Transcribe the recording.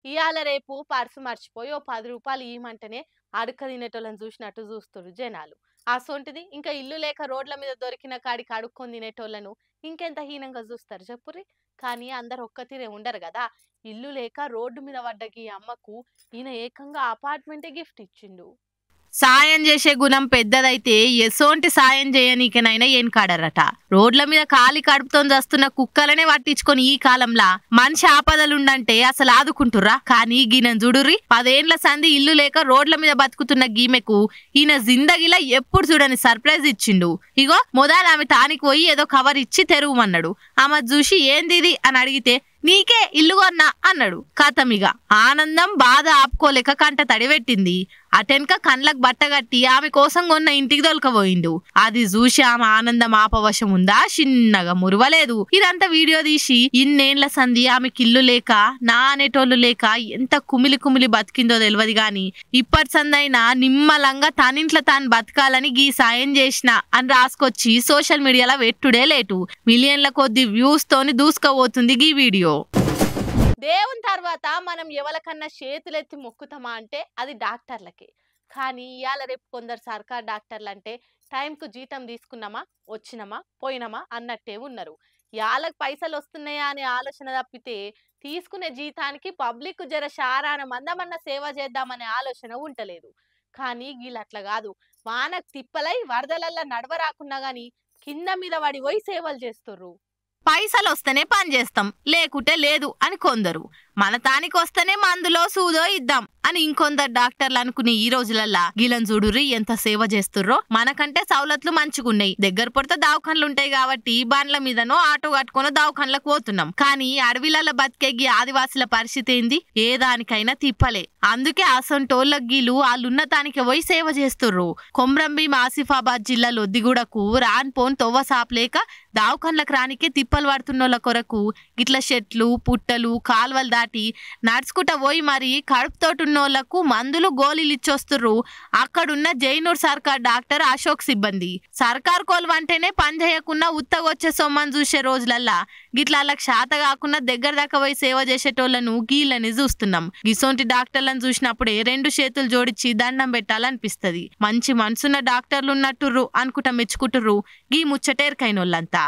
ఇయాల రేపు పర్సు మర్చిపోయి ఓ 10 రూపాయలు ఇయ్యమంటేనే అడక తినేటోళ్ళని చూసినట్టు చూస్తురు జనాలు. అసొంటిది ఇంకా ఇల్లు లేక రోడ్ల మీద దొరికిన కాడికి అడుక్కొని తినేటోళ్ళను ఇంకెంత హీనంగా చూస్తారు చెప్పుర్రి. కానీ అందరు ఒక్క తీరే ఉండరు కదా. ఇల్లు లేక రోడ్డు మీద పడ్డ ఈ అమ్మకు ఈయన ఏకంగా అపార్ట్మెంటే గిఫ్ట్ ఇచ్చిండు. సాయం చేసే గుణం పెద్దదైతే ఎసోంటి సాయం చేయనీకనైనా ఏం కాడరట. రోడ్ల మీద కాలి కడుపుతో వస్తున్న కుక్కలనే పట్టించుకొని ఈ కాలంలా మనిషి ఆపదలుండంటే అసలు ఆదుకుంటుర్రా. కానీ గీనెన్ చూడుర్రి, 10 ఏండ్ల సంధి ఇల్లు లేక రోడ్ల మీద బతుకుతున్న గీమెకు ఈయన జిందగీలా ఎప్పుడు చూడని సర్ప్రైజ్ ఇచ్చిండు. ఇగో మొదలు ఆమె తానికి పోయి ఏదో కవర్ ఇచ్చి తెరువమన్నాడు. ఆమె చూసి ఏందిది అని అడిగితే నీకే ఇల్లు కొన్నా అన్నాడు. కథమిగ ఆనందం బాధ ఆపుకోలేక కంట తడిపెట్టింది. అటెనక కండ్లకు బట్టగట్టి ఆమె కోసం కొన్న ఇంటికి దొలకపోయిండు. అది చూసి ఆమె ఆనందం ఆపవశం ఉందా చిన్నగా మురవలేదు. ఇదంతా వీడియో తీసి ఇన్నేళ్ల సంధి ఆమెకి ఇల్లు లేక నా అనేటోళ్ళు లేక ఎంత కుమిలి కుమిలి బతికిందో తెలియదు గాని ఇప్పటి సందైనా నిమ్మలంగా తనింట్లో తాను బతకాలని గీ సాయం చేసిన అని రాసుకొచ్చి సోషల్ మీడియాలో వెట్టుడే లేటు. మిలియన్ల కొద్ది వ్యూస్ తోని దూసుకపోతుంది గీ వీడియో. దేవుని తర్వాత మనం ఎవరికన్నా చేతులెత్తి మొక్కుతామా అంటే అది డాక్టర్లకే. కానీ ఇవాళ రేపు కొందరు సర్కార్ డాక్టర్లు అంటే టైంకు జీతం తీసుకున్నామా వచ్చినామా పోయినామా అన్నట్టే ఉన్నారు. యాళ్ళకి పైసలు వస్తున్నాయా అనే ఆలోచన తప్పితే తీసుకునే జీతానికి పబ్లిక్ జర శారాన మందమన్న సేవ చేద్దామనే ఆలోచన ఉంటలేదు. కానీ వీళ్ళు అట్లా కాదు. వానకు తిప్పలై వరదలల్లా నడవరాకున్నా గాని కింద మీద పడి పోయి సేవలు చేస్తుర్రు. పైసలు వస్తేనే పని చేస్తాం లేకుంటే లేదు అని కొందరు, మన తానికి వస్తేనే మందులో సూదో ఇద్దాం అని ఇంకొందరు డాక్టర్లు అనుకుని ఈ రోజులల్లా గిలను చూడుర్రి ఎంత సేవ చేస్తుర్రో. మనకంటే సౌలతులు మంచిగున్నాయి, దగ్గర పడితే దవాఖాన్లు ఉంటాయి కాబట్టి బండ్ల మీదనో ఆటో కట్టుకునో దవాఖాన్లకు పోతున్నాం. కానీ అడవిలలో బతికేగి ఆదివాసుల పరిస్థితి ఏంది? ఏ దానికైనా తిప్పలే. అందుకే అసంటోళ్ళ గీలు వాళ్ళున్నతానికి పోయి సేవ చేస్తుర్రు. కొమ్రంభీం ఆసిఫాబాద్ జిల్లా లొద్దిగూడకు రాన్ పోన్ తొవ్వ సాపలేక దవాఖాన్లకు రానికే తిప్పలు పడుతున్నోళ్ళ కొరకు గిట్ల చెట్లు పుట్టలు కాల్వలు దాటి నడుచుకుంటా పోయి మరి కడుపుతోటున్నోళ్లకు మందులు గోళీలు ఇచ్చొస్తుర్రు. అక్కడున్న జైనూర్ సర్కార్ డాక్టర్ అశోక్ సిబ్బంది. సర్కార్ కోలు అంటేనే పని చేయకుండా ఉత్తగొచ్చే సొమ్మని చూసే రోజులల్లా గిట్ల వాళ్ళకి శాత కాకుండా దగ్గర దాకా పోయి సేవ చేసేటోళ్లను గీళ్ళని చూస్తున్నాం. గిసోంటి డాక్టర్లను చూసినప్పుడే 2 చేతులు జోడించి దండం పెట్టాలనిపిస్తది. మంచి మనసున్న డాక్టర్లు ఉన్నట్టుర్రు అనుకుంటా మెచ్చుకుంటుర్రు గీ ముచ్చటేరుకైనోళ్ళంతా.